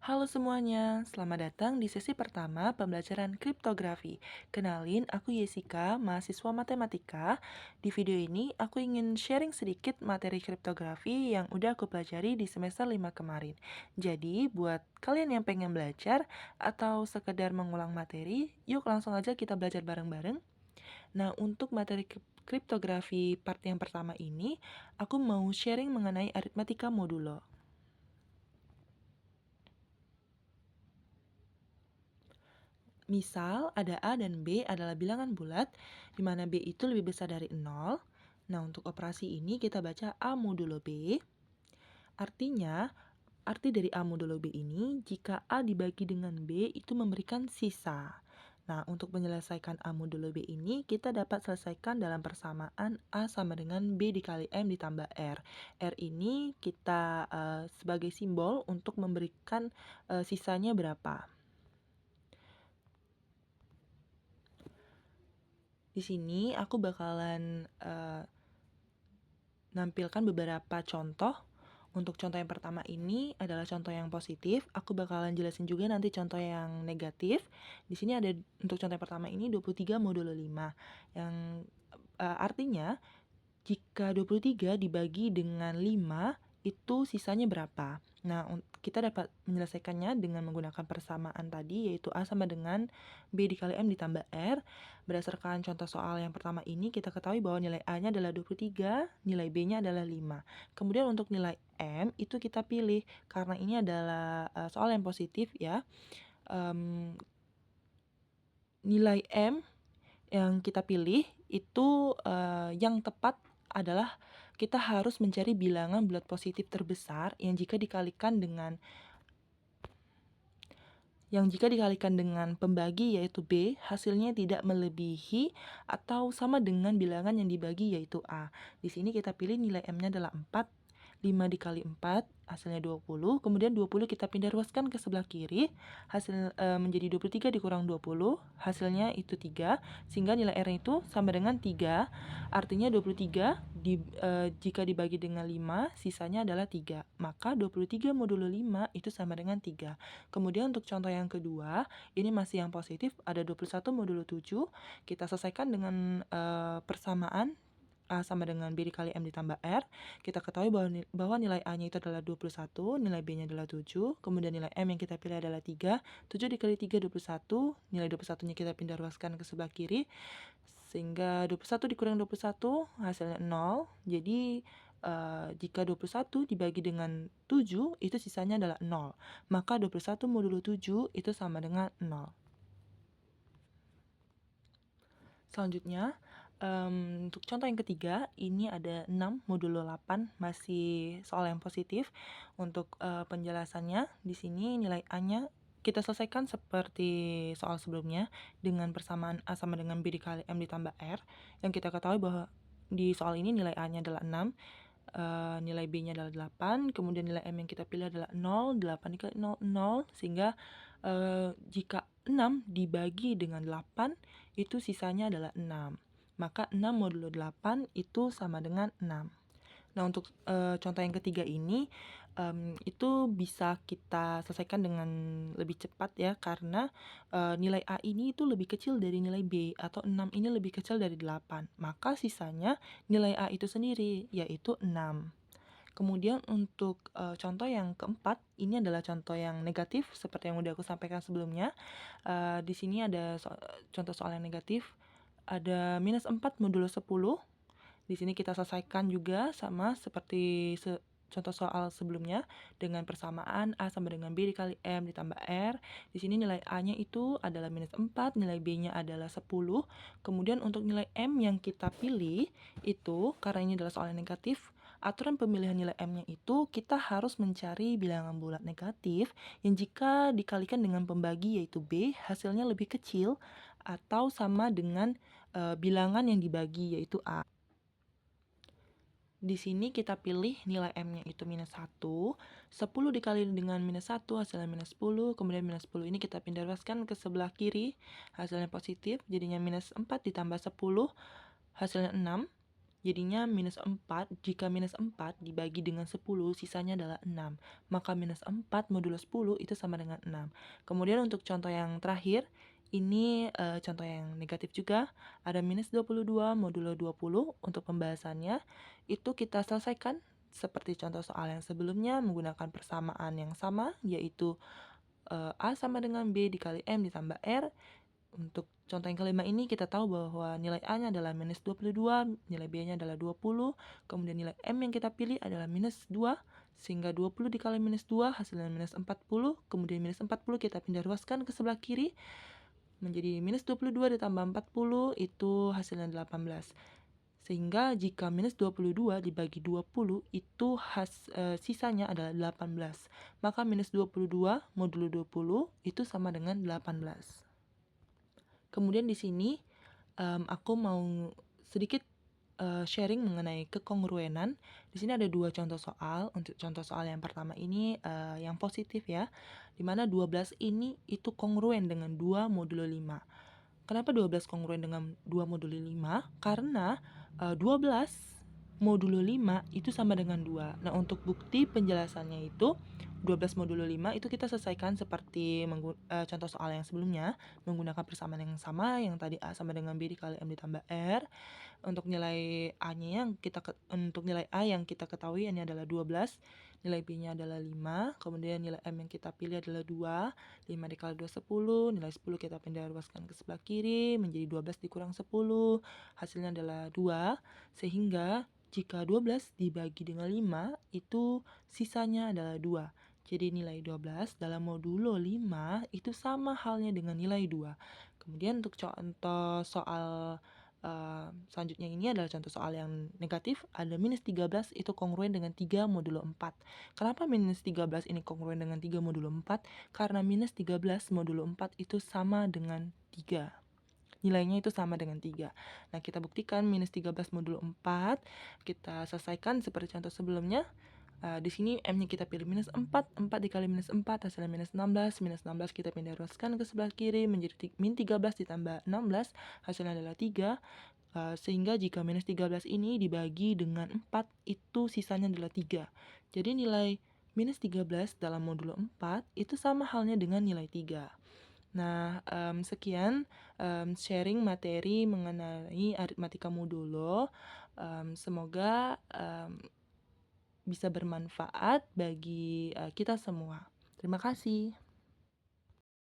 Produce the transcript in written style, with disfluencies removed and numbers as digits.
Halo semuanya, selamat datang di sesi pertama pembelajaran kriptografi. Kenalin, aku Yesika, mahasiswa matematika. Di video ini, aku ingin sharing sedikit materi kriptografi yang udah aku pelajari di semester 5 kemarin. Jadi, buat kalian yang pengen belajar atau sekedar mengulang materi, yuk langsung aja kita belajar bareng-bareng. Nah, untuk materi kriptografi part yang pertama ini, aku mau sharing mengenai aritmatika modulo. Misal, ada A dan B adalah bilangan bulat, di mana B itu lebih besar dari 0. Nah, untuk operasi ini kita baca A modulo B. Artinya, arti dari A modulo B ini, jika A dibagi dengan B itu memberikan sisa. Nah, untuk menyelesaikan A modulo B ini, kita dapat selesaikan dalam persamaan A sama dengan B dikali M ditambah R. R ini kita sebagai simbol untuk memberikan sisanya berapa. Di sini aku bakalan nampilkan beberapa contoh. Untuk contoh yang pertama ini adalah contoh yang positif. Aku bakalan jelasin juga nanti contoh yang negatif. Di sini ada untuk contoh yang pertama ini 23 modulo 5. Yang artinya jika 23 dibagi dengan 5 itu sisanya berapa? Nah, kita dapat menyelesaikannya dengan menggunakan persamaan tadi, yaitu A sama dengan B dikali M ditambah R. Berdasarkan contoh soal yang pertama ini, kita ketahui bahwa nilai A-nya adalah 23, nilai B-nya adalah 5. Kemudian untuk nilai M, itu kita pilih, karena ini adalah soal yang positif ya. Nilai M yang kita pilih itu yang tepat adalah kita harus mencari bilangan bulat positif terbesar yang jika dikalikan dengan pembagi yaitu B, hasilnya tidak melebihi atau sama dengan bilangan yang dibagi yaitu A. Di sini kita pilih nilai M-nya adalah 4. 5 dikali 4 hasilnya 20, kemudian 20 kita pindah ruaskan ke sebelah kiri, hasil menjadi 23 dikurang 20, hasilnya itu 3, sehingga nilai R itu sama dengan 3, artinya 23 jika dibagi dengan 5, sisanya adalah 3, maka 23 modulo 5 itu sama dengan 3. Kemudian untuk contoh yang kedua, ini masih yang positif, ada 21 modulo 7, kita selesaikan dengan persamaan A sama dengan B dikali M ditambah R. Kita ketahui bahwa nilai A-nya itu adalah 21, nilai B-nya adalah 7, kemudian nilai M yang kita pilih adalah 3. 7 dikali 3, 21, nilai 21-nya kita pindah ruaskan ke sebelah kiri, sehingga 21 dikurang 21, hasilnya 0. Jadi, jika 21 dibagi dengan 7, itu sisanya adalah 0. Maka 21 modulo 7 itu sama dengan 0. Selanjutnya, untuk contoh yang ketiga, ini ada 6 modulo 8, masih soal yang positif. Untuk penjelasannya, di sini nilai A-nya kita selesaikan seperti soal sebelumnya dengan persamaan A sama dengan B dikali M ditambah R. Yang kita ketahui bahwa di soal ini nilai A-nya adalah 6, nilai B-nya adalah 8, kemudian nilai M yang kita pilih adalah 0, 8 dikali 0, 0, sehingga jika 6 dibagi dengan 8, itu sisanya adalah 6. Maka 6 modulo 8 itu sama dengan 6. Nah, untuk contoh yang ketiga ini, itu bisa kita selesaikan dengan lebih cepat ya, karena nilai A ini itu lebih kecil dari nilai B, atau 6 ini lebih kecil dari 8. Maka sisanya nilai A itu sendiri, yaitu 6. Kemudian untuk contoh yang keempat, ini adalah contoh yang negatif seperti yang udah aku sampaikan sebelumnya. Di sini ada contoh soal yang negatif, ada minus 4 modulo 10. Di sini kita selesaikan juga sama seperti contoh soal sebelumnya dengan persamaan A sama dengan B dikali M ditambah R. Di sini nilai A-nya itu adalah minus 4, nilai B-nya adalah 10. Kemudian untuk nilai M yang kita pilih itu, karena ini adalah soal yang negatif, aturan pemilihan nilai M-nya itu kita harus mencari bilangan bulat negatif yang jika dikalikan dengan pembagi yaitu B, hasilnya lebih kecil atau sama dengan bilangan yang dibagi yaitu A. Di sini kita pilih nilai M-nya itu minus 1, 10 dikali dengan minus 1 hasilnya minus 10, kemudian minus 10 ini kita pindah ruaskan ke sebelah kiri, hasilnya positif, jadinya minus 4 ditambah 10, hasilnya 6. Jadinya minus 4, jika minus 4 dibagi dengan 10, sisanya adalah 6. Maka minus 4 modulo 10 itu sama dengan 6. Kemudian untuk contoh yang terakhir, ini contoh yang negatif juga. Ada minus 22 modulo 20. Untuk pembahasannya, itu kita selesaikan seperti contoh soal yang sebelumnya menggunakan persamaan yang sama, yaitu A sama dengan B dikali M ditambah R. Untuk contoh yang kelima ini kita tahu bahwa nilai A-nya adalah minus 22, nilai B-nya adalah 20, kemudian nilai M yang kita pilih adalah minus 2, sehingga 20 dikali minus 2 hasilnya minus 40, kemudian minus 40 kita pindah ruaskan ke sebelah kiri, menjadi minus 22 ditambah 40 itu hasilnya 18. Sehingga jika minus 22 dibagi 20 itu sisanya adalah 18. Maka minus 22 modulo 20 itu sama dengan 18. Kemudian di sini aku mau sedikit sharing mengenai kekongruenan. Di sini ada 2 contoh soal. Untuk contoh soal yang pertama ini yang positif ya, dimana 12 ini itu kongruen dengan 2 modulo 5. Kenapa 12 kongruen dengan 2 modulo 5? Karena 12 modulo 5 itu sama dengan 2. Nah, untuk bukti penjelasannya itu 12 modulo 5 itu kita selesaikan seperti contoh soal yang sebelumnya, menggunakan persamaan yang sama, yang tadi A sama dengan B dikali M ditambah R. Untuk nilai untuk nilai A yang kita ketahui ini adalah 12, nilai B-nya adalah 5, kemudian nilai M yang kita pilih adalah 2, 5 dikali 2 10, nilai 10 kita pindah ruaskan ke sebelah kiri, menjadi 12 dikurang 10, hasilnya adalah 2, sehingga jika 12 dibagi dengan 5, itu sisanya adalah 2. Jadi nilai 12 dalam modulo 5 itu sama halnya dengan nilai 2. Kemudian untuk contoh soal selanjutnya ini adalah contoh soal yang negatif. Ada minus 13 itu kongruen dengan 3 modulo 4. Kenapa minus 13 ini kongruen dengan 3 modulo 4? Karena minus 13 modulo 4 itu sama dengan 3. Nilainya itu sama dengan 3. Nah, kita buktikan minus 13 modulo 4. Kita selesaikan seperti contoh sebelumnya. Di sini M-nya kita pilih minus 4, 4 dikali minus 4 hasilnya minus 16 kita pindah ruaskan ke sebelah kiri menjadi min 13 ditambah 16 hasilnya adalah 3, sehingga jika minus 13 ini dibagi dengan 4 itu sisanya adalah 3. Jadi nilai minus 13 dalam modulo 4 itu sama halnya dengan nilai 3. Nah, sekian sharing materi mengenai aritmatika modulo. Semoga bisa bermanfaat bagi kita semua. Terima kasih.